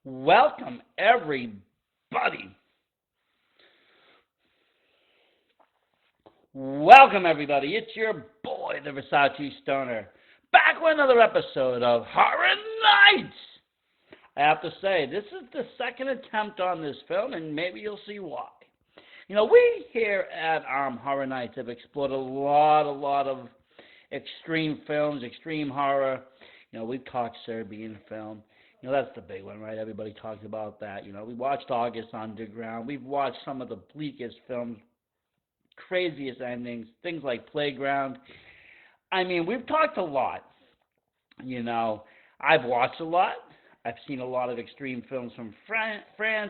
Welcome, everybody. Welcome, everybody. It's your boy, the Versace Stoner, back with another episode of Horror Nights. I have to say, this is the second attempt on this film, and maybe you'll see why. You know, we here at Horror Nights have explored a lot of extreme films, extreme horror. You know, we've talked Serbian film. You know, that's the big one, right? Everybody talks about that. You know, we watched August Underground. We've watched some of the bleakest films, craziest endings, things like Playground. I mean, we've talked a lot. You know, I've watched a lot. I've seen a lot of extreme films from France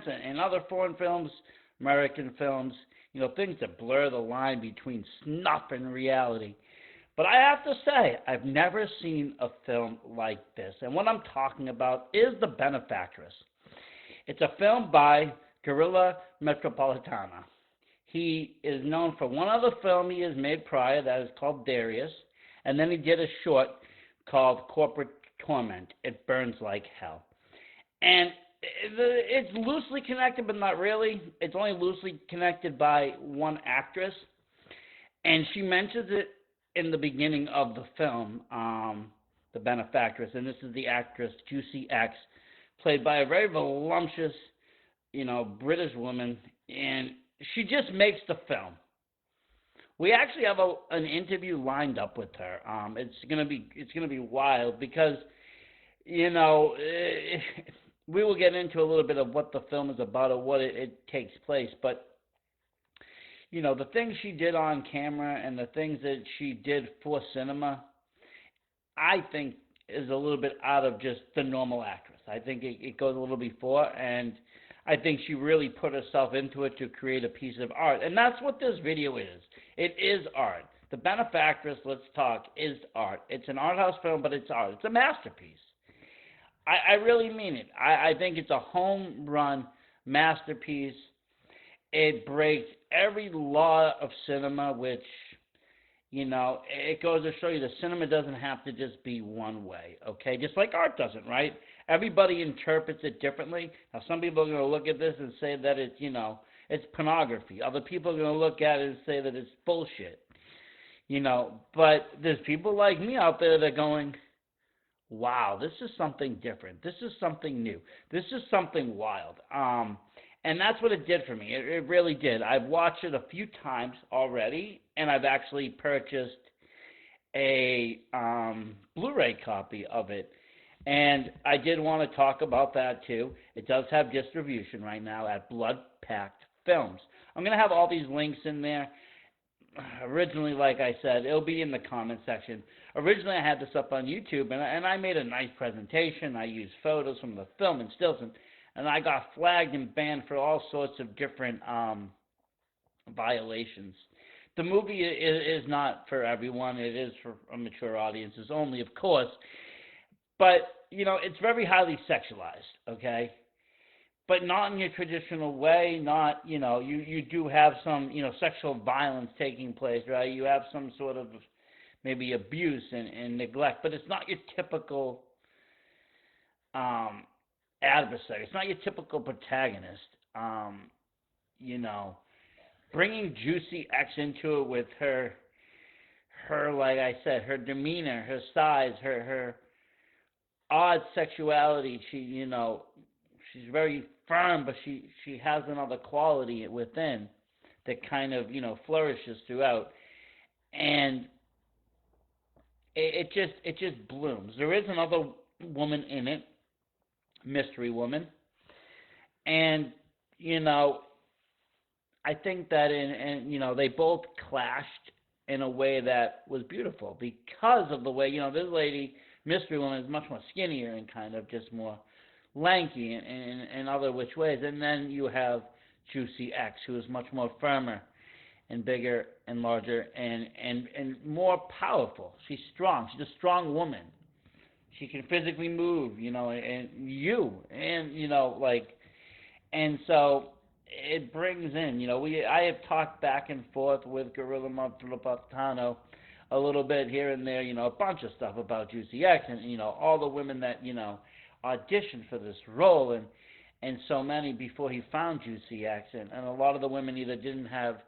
and other foreign films, American films, you know, things that blur the line between snuff and reality. But I have to say, I've never seen a film like this. And what I'm talking about is The Benefactress. It's a film by Guerrilla Metropolitana. He is known for one other film he has made prior that is called Darius. And then he did a short called Corporate Torment. It burns like hell. And it's loosely connected, but not really. It's only loosely connected by one actress. And she mentions it in the beginning of the film, The Benefactress, and this is the actress Juicy X, played by a very voluptuous, you know, British woman, and she just makes the film. We actually have an interview lined up with her. It's gonna be wild because, you know, we will get into a little bit of what the film is about or what it takes place, but you know, the things she did on camera and the things that she did for cinema, I think is a little bit out of just the normal actress. I think it goes a little before, and I think she really put herself into it to create a piece of art. And that's what this video is. It is art. The Benefactress, let's talk, is art. It's an art house film, but it's art. It's a masterpiece. I really mean it. I think it's a home run masterpiece. It breaks every law of cinema, which, you know, it goes to show you that cinema doesn't have to just be one way, okay? Just like art doesn't, right? Everybody interprets it differently. Now, some people are going to look at this and say that it's, you know, it's pornography. Other people are going to look at it and say that it's bullshit, you know. But there's people like me out there that are going, wow, this is something different. This is something new. This is something wild. And that's what it did for me. It really did. I've watched it a few times already, and I've actually purchased a Blu-ray copy of it. And I did want to talk about that too. It does have distribution right now at Blood Pact Films. I'm going to have all these links in there. Originally, like I said, it'll be in the comment section. Originally, I had this up on YouTube, and I made a nice presentation. I used photos from the film and stills, and I got flagged and banned for all sorts of different violations. The movie is not for everyone. It is for mature audiences only, of course. But, you know, it's very highly sexualized, okay? But not in your traditional way. Not, you know, you do have some, you know, sexual violence taking place, right? You have some sort of maybe abuse and neglect. But it's not your typical adversary. It's not your typical protagonist. You know, bringing Juicy X into it with her, like I said, her demeanor, her size, her odd sexuality. She, you know, she's very firm, but she has another quality within that kind of, you know, flourishes throughout, and it just blooms. There is another woman in it, mystery woman, and you know, I think that in you know, they both clashed in a way that was beautiful because of the way, you know, this lady, mystery woman, is much more skinnier and kind of just more lanky in other which ways, and then you have Juicy X, who is much more firmer and bigger and larger and more powerful. She's strong. She's a strong woman. She can physically move, and so it brings in, I have talked back and forth with Guerrilla Metropolitana a little bit here and there, a bunch of stuff about Juicy X and, all the women that, auditioned for this role and so many before he found Juicy X. And a lot of the women either didn't have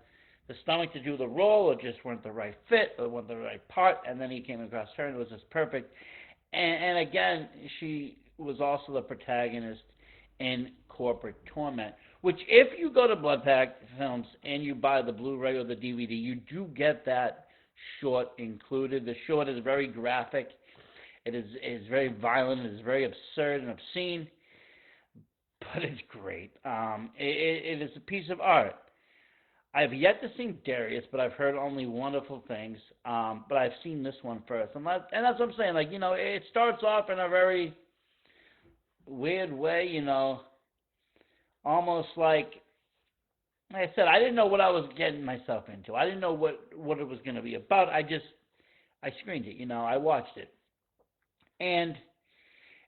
the stomach to do the role or just weren't the right fit or weren't the right part. And then he came across her and it was just perfect. And again, she was also the protagonist in Corporate Torment, which if you go to Bloodpack Films and you buy the Blu-ray or the DVD, you do get that short included. The short is very graphic. It is very violent. It is very absurd and obscene, but it's great. It is a piece of art. I've yet to see Darius, but I've heard only wonderful things. But I've seen this one first, and that's what I'm saying. It starts off in a very weird way, almost like I said, I didn't know what I was getting myself into. I didn't know what it was going to be about. I screened it, I watched it. And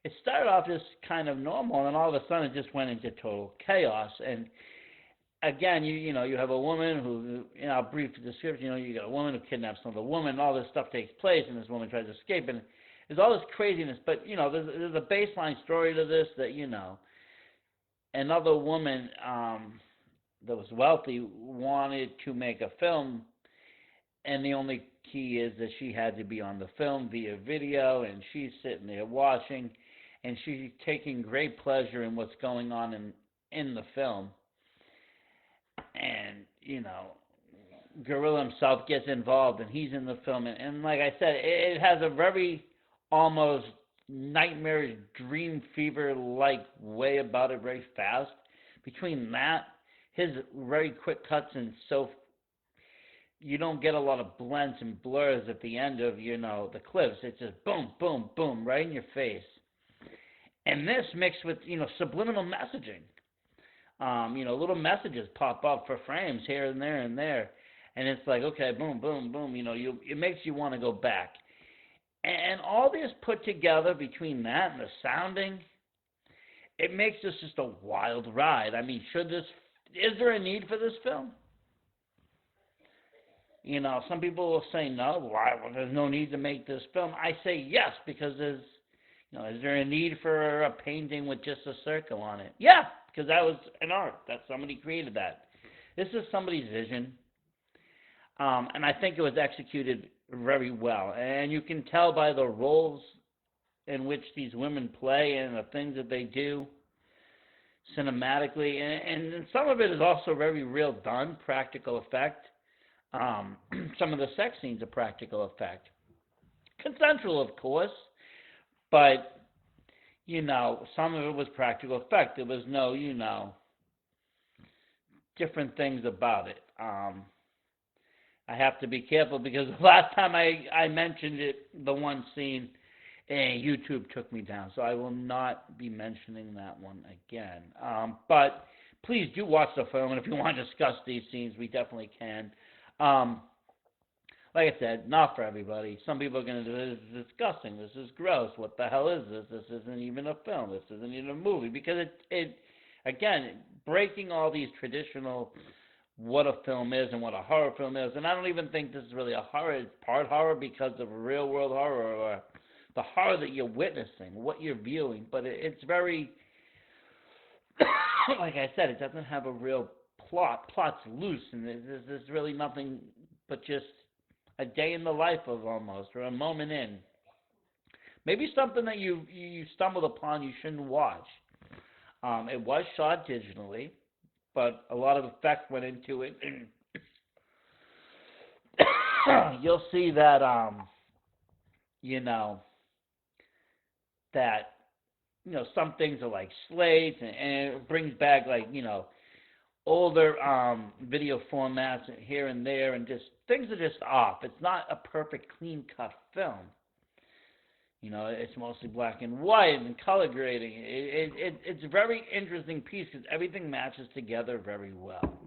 it started off just kind of normal, and all of a sudden it just went into total chaos. And again, you have a woman who, brief description, you got a woman who kidnaps another woman, all this stuff takes place, and this woman tries to escape, and there's all this craziness. But, there's a baseline story to this that, another woman that was wealthy wanted to make a film, and the only key is that she had to be on the film via video, and she's sitting there watching, and she's taking great pleasure in what's going on in the film. And, Guerrilla himself gets involved, and he's in the film. And like I said, it has a very almost nightmarish dream fever-like way about it, very fast. Between that, his very quick cuts, and so you don't get a lot of blends and blurs at the end of, the clips. It's just boom, boom, boom, right in your face. And this mixed with, subliminal messaging. Little messages pop up for frames here and there and there. And it's like, okay, boom, boom, boom, it makes you want to go back. And all this put together between that and the sounding, it makes this just a wild ride. I mean, is there a need for this film? Some people will say no. Why? Well, there's no need to make this film. I say yes, because is there a need for a painting with just a circle on it? Yeah, because that was an art. That somebody created that. This is somebody's vision, and I think it was executed very well. And you can tell by the roles in which these women play and the things that they do cinematically, and some of it is also very real done, practical effect. Some of the sex scenes are practical effect. Consensual, of course, but, some of it was practical effect. There was no, different things about it. I have to be careful because the last time I mentioned it, the one scene, YouTube took me down, so I will not be mentioning that one again. But please do watch the film, and if you want to discuss these scenes, we definitely can. Like I said, not for everybody. Some people are going to do this is disgusting. This is gross. What the hell is this? This isn't even a film. This isn't even a movie. Because it again, breaking all these traditional what a film is and what a horror film is. And I don't even think this is really a horror. It's part horror because of real world horror or the horror that you're witnessing, what you're viewing. But it's very, like I said, it doesn't have a real plot. Plot's loose, and there's really nothing but just a day in the life of almost, or a moment in. Maybe something that you stumbled upon you shouldn't watch. It was shot digitally, but a lot of effect went into it. You'll see that, some things are like slates, and it brings back older video formats here and there, and just things are just off. It's not a perfect clean cut film. It's mostly black and white and color grading. It's a very interesting piece because everything matches together very well.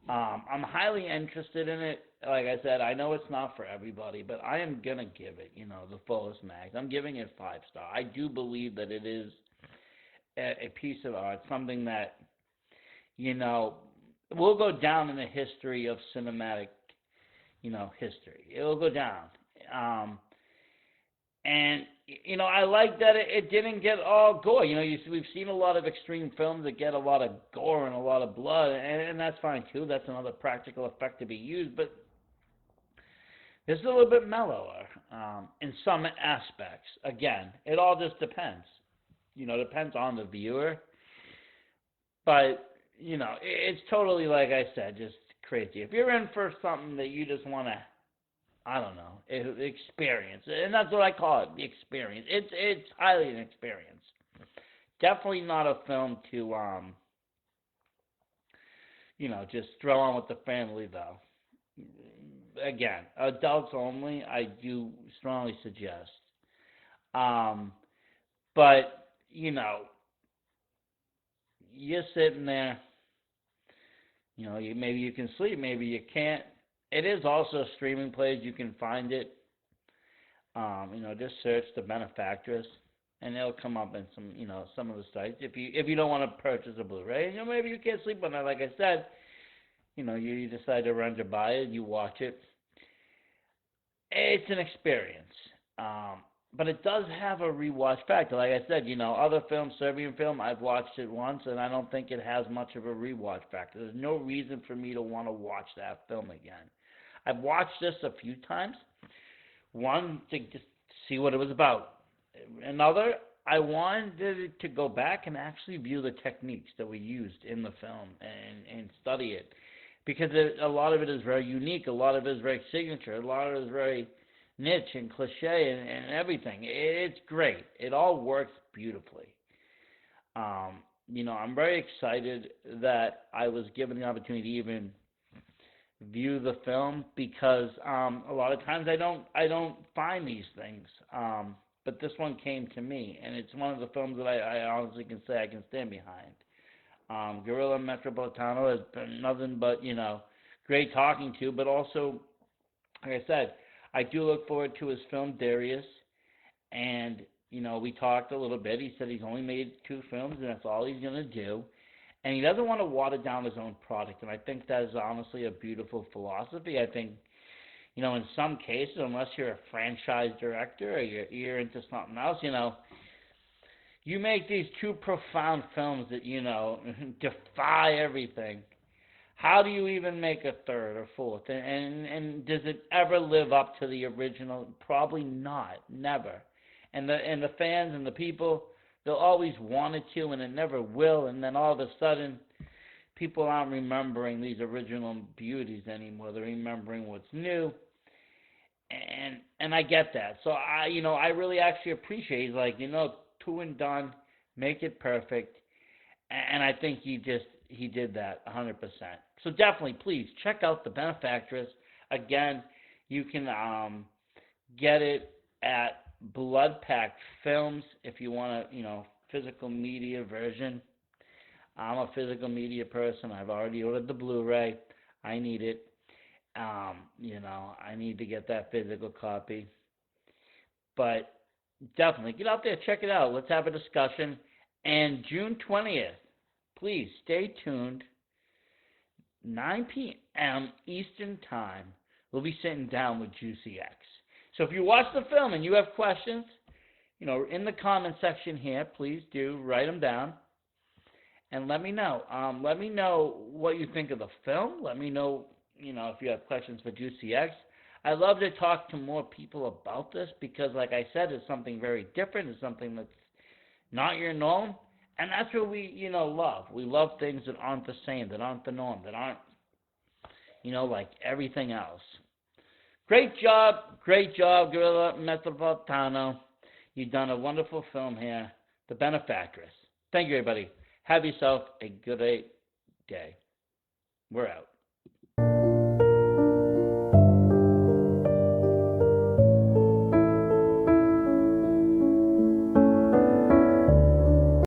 I'm highly interested in it. Like I said, I know it's not for everybody, but I am going to give it, the fullest max. I'm giving it 5-star. I do believe that it is a piece of art, something that, will go down in the history of cinematic, history. It will go down. And, I like that it didn't get all gore. We've seen a lot of extreme films that get a lot of gore and a lot of blood, and that's fine too. That's another practical effect to be used, but this is a little bit mellower in some aspects. Again, it all just depends. Depends on the viewer. But, it's totally, like I said, just crazy. If you're in for something that you just want to, I don't know, experience, and that's what I call it, the experience. It's highly an experience. Definitely not a film to, just throw on with the family, though. Again, adults only, I do strongly suggest. But, you're sitting there, maybe you can sleep, maybe you can't. It is also a streaming place. You can find it. Just search The Benefactress, and it'll come up in some of the sites. If you don't want to purchase a Blu-ray, maybe you can't sleep on it. Like I said, you decide to rent or buy it, you watch it. It's an experience. But it does have a rewatch factor. Like I said, other films, Serbian film, I've watched it once, and I don't think it has much of a rewatch factor. There's no reason for me to want to watch that film again. I've watched this a few times. One, to just see what it was about. Another, I wanted to go back and actually view the techniques that we used in the film and study it. Because a lot of it is very unique. A lot of it is very signature. A lot of it is very niche and cliche and everything. It's great. It all works beautifully. I'm very excited that I was given the opportunity to even view the film because a lot of times I don't find these things. But this one came to me, and it's one of the films that I honestly can say I can stand behind. Guerrilla Metropolitana has been nothing but, great talking to, but also, like I said, I do look forward to his film, Darius, and, we talked a little bit. He said he's only made 2 films, and that's all he's going to do, and he doesn't want to water down his own product, and I think that is honestly a beautiful philosophy. I think, in some cases, unless you're a franchise director or you're into something else, you make these 2 profound films that, defy everything. How do you even make a 3rd or 4th? And does it ever live up to the original? Probably not. Never. And the fans and the people, they'll always want it to, and it never will. And then all of a sudden, people aren't remembering these original beauties anymore. They're remembering what's new. And I get that. So I really actually appreciate. He's like, 2 and done, make it perfect. And I think he did that 100%. So definitely, please, check out The Benefactress. Again, you can get it at Blood Pact Films if you want a, physical media version. I'm a physical media person. I've already ordered the Blu-ray. I need it. I need to get that physical copy. But definitely, get out there, check it out. Let's have a discussion. And June 20th, please stay tuned. 9 p.m. Eastern Time, we'll be sitting down with Juicy X. So if you watch the film and you have questions, in the comment section here, please do write them down and let me know. Let me know what you think of the film. Let me know, if you have questions for Juicy X. I love to talk to more people about this because, like I said, it's something very different. It's something that's not your norm. And that's what we, love. We love things that aren't the same, that aren't the norm, that aren't, like everything else. Great job, Guerrilla Metropolitana. You've done a wonderful film here, The Benefactress. Thank you, everybody. Have yourself a good day. We're out.